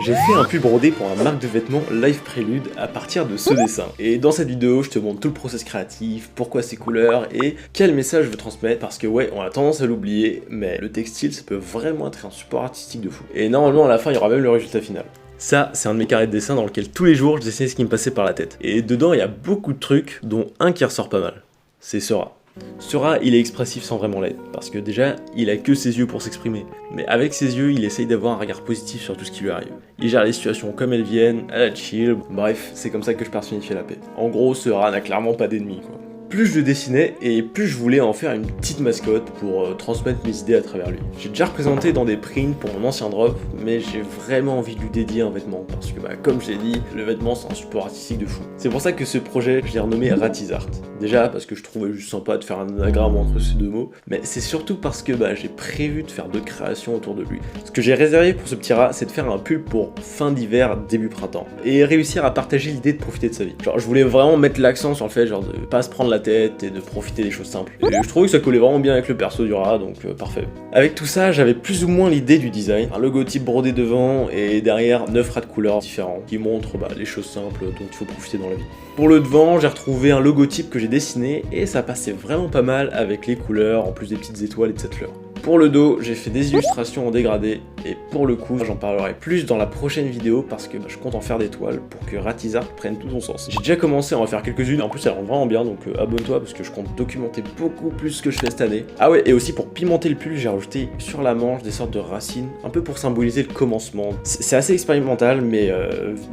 J'ai fait un pull brodé pour un marque de vêtements Live Prelude à partir de ce dessin. Et dans cette vidéo, je te montre tout le process créatif, pourquoi ces couleurs et quel message je veux transmettre parce que ouais, on a tendance à l'oublier, mais le textile, ça peut vraiment être un support artistique de fou. Et normalement, à la fin, il y aura même le résultat final. Ça, c'est un de mes carrés de dessin dans lequel tous les jours, je dessinais ce qui me passait par la tête. Et dedans, il y a beaucoup de trucs, dont un qui ressort pas mal. C'est Sora. Sora, il est expressif sans vraiment l'être, parce que déjà, il a que ses yeux pour s'exprimer. Mais avec ses yeux, il essaye d'avoir un regard positif sur tout ce qui lui arrive. Il gère les situations comme elles viennent, à la chill, bref, c'est comme ça que je personnifiais la paix. En gros, Sora n'a clairement pas d'ennemis, quoi. Plus je le dessinais, et plus je voulais en faire une petite mascotte pour transmettre mes idées à travers lui. J'ai déjà représenté dans des prints pour mon ancien drop, mais j'ai vraiment envie de lui dédier un vêtement, parce que comme je l'ai dit, le vêtement c'est un support artistique de fou. C'est pour ça que ce projet, je l'ai renommé Ratizart. Déjà parce que je trouvais juste sympa de faire un anagramme entre ces deux mots, mais c'est surtout parce que j'ai prévu de faire d'autres créations autour de lui. Ce que j'ai réservé pour ce petit rat, c'est de faire un pull pour fin d'hiver, début printemps, et réussir à partager l'idée de profiter de sa vie. Genre je voulais vraiment mettre l'accent sur le fait genre de pas se prendre la tête et de profiter des choses simples. Et je trouvais que ça collait vraiment bien avec le perso du rat, donc parfait. Avec tout ça, j'avais plus ou moins l'idée du design, un logotype brodé devant et derrière 9 rats de couleurs différents qui montrent les choses simples dont il faut profiter dans la vie. Pour le devant, j'ai retrouvé un logotype que j'ai dessiné et ça passait vraiment pas mal avec les couleurs en plus des petites étoiles et de cette fleur. Pour le dos, j'ai fait des illustrations en dégradé et pour le coup, j'en parlerai plus dans la prochaine vidéo parce que je compte en faire des toiles pour que Ratizart prenne tout son sens. J'ai déjà commencé à en faire quelques-unes, en plus elles rendent vraiment bien donc abonne-toi parce que je compte documenter beaucoup plus ce que je fais cette année. Ah ouais, et aussi pour pimenter le pull, j'ai rajouté sur la manche des sortes de racines, un peu pour symboliser le commencement. C'est assez expérimental mais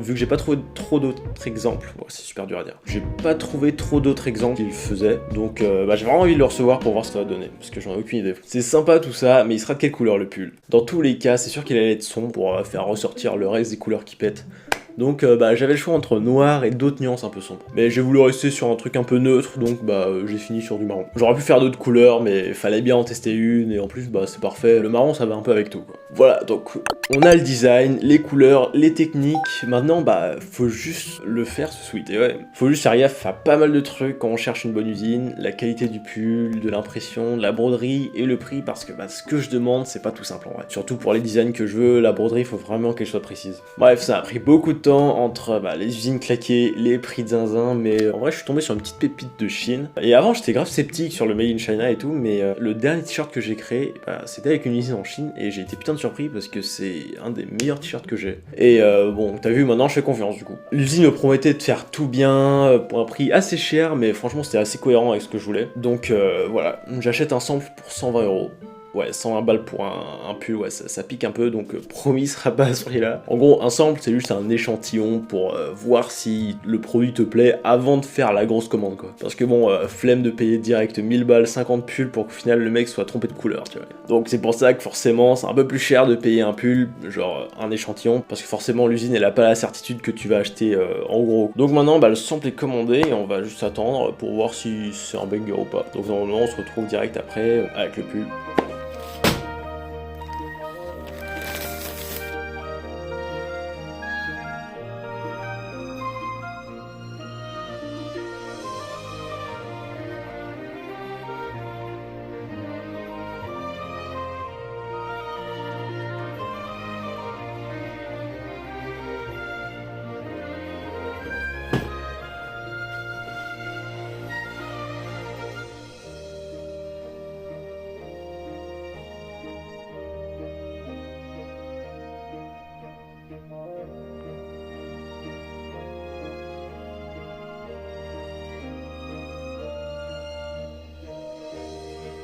vu que j'ai pas trouvé trop d'autres exemples, c'est super dur à dire. J'ai pas trouvé trop d'autres exemples qui le faisaient, donc j'ai vraiment envie de le recevoir pour voir ce que ça va donner, parce que j'en ai aucune idée. C'est sympa tout ça, mais il sera de quelle couleur le pull? Dans tous les cas, c'est sûr qu'il allait être sombre pour faire ressortir le reste des couleurs qui pètent. Donc j'avais le choix entre noir et d'autres nuances un peu sombres. Mais j'ai voulu rester sur un truc un peu neutre, donc j'ai fini sur du marron. J'aurais pu faire d'autres couleurs, mais fallait bien en tester une, et en plus c'est parfait. Le marron ça va un peu avec tout, quoi. Voilà, donc on a le design, les couleurs, les techniques. Maintenant faut juste le faire ce sweat. Et ouais, faut juste faire gaffe à pas mal de trucs quand on cherche une bonne usine, la qualité du pull, de l'impression, de la broderie et le prix, parce que ce que je demande c'est pas tout simple en vrai. Surtout pour les designs que je veux, la broderie faut vraiment qu'elle soit précise. Bref, ça a pris beaucoup de temps entre les usines claquées, les prix de zinzin, mais en vrai je suis tombé sur une petite pépite de Chine. Et avant j'étais grave sceptique sur le Made in China et tout, mais le dernier t-shirt que j'ai créé, c'était avec une usine en Chine et j'ai été putain de surpris parce que c'est un des meilleurs t-shirts que j'ai. Et bon, t'as vu, maintenant je fais confiance du coup. L'usine me promettait de faire tout bien, pour un prix assez cher, mais franchement c'était assez cohérent avec ce que je voulais. Donc voilà, j'achète un sample pour 120 €. Ouais, 120 balles pour un pull, ouais, ça pique un peu, donc promis, sera pas à ce prix-là. En gros, un sample, c'est juste un échantillon pour voir si le produit te plaît avant de faire la grosse commande, quoi. Parce que bon, flemme de payer direct 1000 balles, 50 pulls pour qu'au final le mec soit trompé de couleur, tu vois. Donc c'est pour ça que forcément, c'est un peu plus cher de payer un pull, genre un échantillon, parce que forcément l'usine, elle a pas la certitude que tu vas acheter en gros. Donc maintenant, le sample est commandé et on va juste attendre pour voir si c'est un banger ou pas. Donc normalement, on se retrouve direct après avec le pull.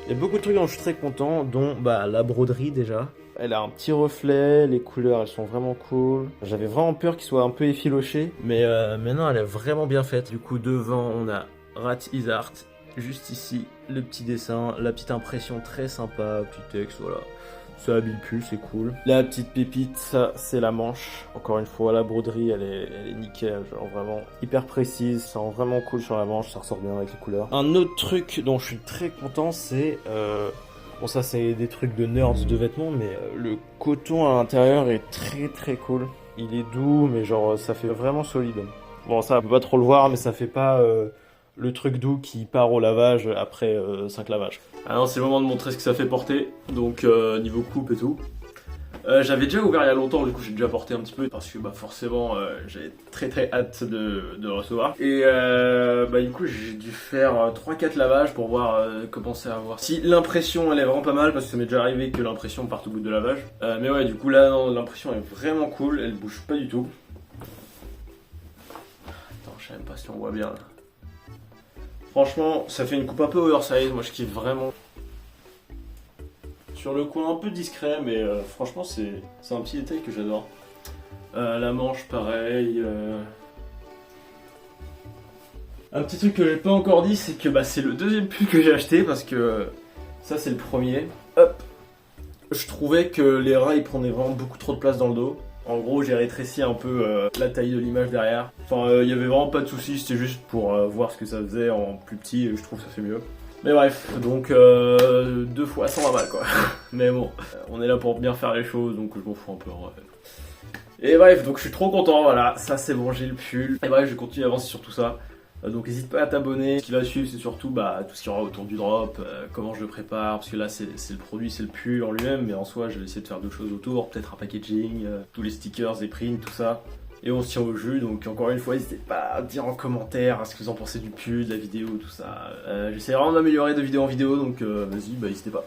Il y a beaucoup de trucs dont je suis très content, dont la broderie déjà. Elle a un petit reflet, les couleurs elles sont vraiment cool. J'avais vraiment peur qu'il soit un peu effiloché, mais maintenant elle est vraiment bien faite. Du coup devant on a Ratizart, juste ici le petit dessin, la petite impression très sympa, petit texte, voilà. Ça habille le pull, c'est cool. La petite pépite, ça c'est la manche. Encore une fois, la broderie elle est nickel, genre vraiment hyper précise. Ça rend vraiment cool sur la manche, ça ressort bien avec les couleurs. Un autre truc dont je suis très content, c'est bon ça c'est des trucs de nerds de vêtements, mais le coton à l'intérieur est très très cool. Il est doux, mais genre ça fait vraiment solide. Bon ça on peut pas trop le voir, mais ça fait pas le truc doux qui part au lavage après 5 lavages. Alors c'est le moment de montrer ce que ça fait porter, donc niveau coupe et tout. J'avais déjà ouvert il y a longtemps, du coup j'ai déjà porté un petit peu parce que bah forcément j'avais très hâte de le recevoir. Et bah du coup j'ai dû faire 3-4 lavages pour voir commencer à voir si l'impression elle est vraiment pas mal, parce que ça m'est déjà arrivé que l'impression parte au bout de lavage. Mais ouais, du coup là l'impression est vraiment cool, elle bouge pas du tout. Attends, je sais même pas si on voit bien là. Franchement ça fait une coupe un peu oversize, moi je kiffe vraiment. Sur le coin un peu discret, mais franchement c'est un petit détail que j'adore. La manche pareil. Un petit truc que j'ai pas encore dit, c'est que bah, c'est le deuxième pull que j'ai acheté, parce que ça c'est le premier. Hop. Je trouvais que les rats ils prenaient vraiment beaucoup trop de place dans le dos. En gros j'ai rétréci un peu la taille de l'image derrière. Enfin il y avait vraiment pas de soucis, c'était juste pour voir ce que ça faisait en plus petit, et je trouve que ça fait mieux. Mais bref, donc 2 fois 120 balles quoi. Mais bon, on est là pour bien faire les choses, donc je m'en fous un peu en vrai. Et bref, donc je suis trop content, voilà, ça c'est bon, j'ai le pull. Et bref, je continue à avancer sur tout ça. Donc n'hésite pas à t'abonner. Ce qui va suivre, c'est surtout bah, tout ce qu'il y aura autour du drop, comment je le prépare, parce que là c'est le produit, c'est le pull en lui-même, mais en soi je vais essayer de faire d'autres choses autour, peut-être un packaging, tous les stickers, les prints, tout ça. Et on se tient au jus, donc encore une fois, n'hésitez pas à dire en commentaire ce que vous en pensez du pull, de la vidéo, tout ça. J'essaie vraiment d'améliorer de vidéo en vidéo, donc vas-y, bah n'hésitez pas.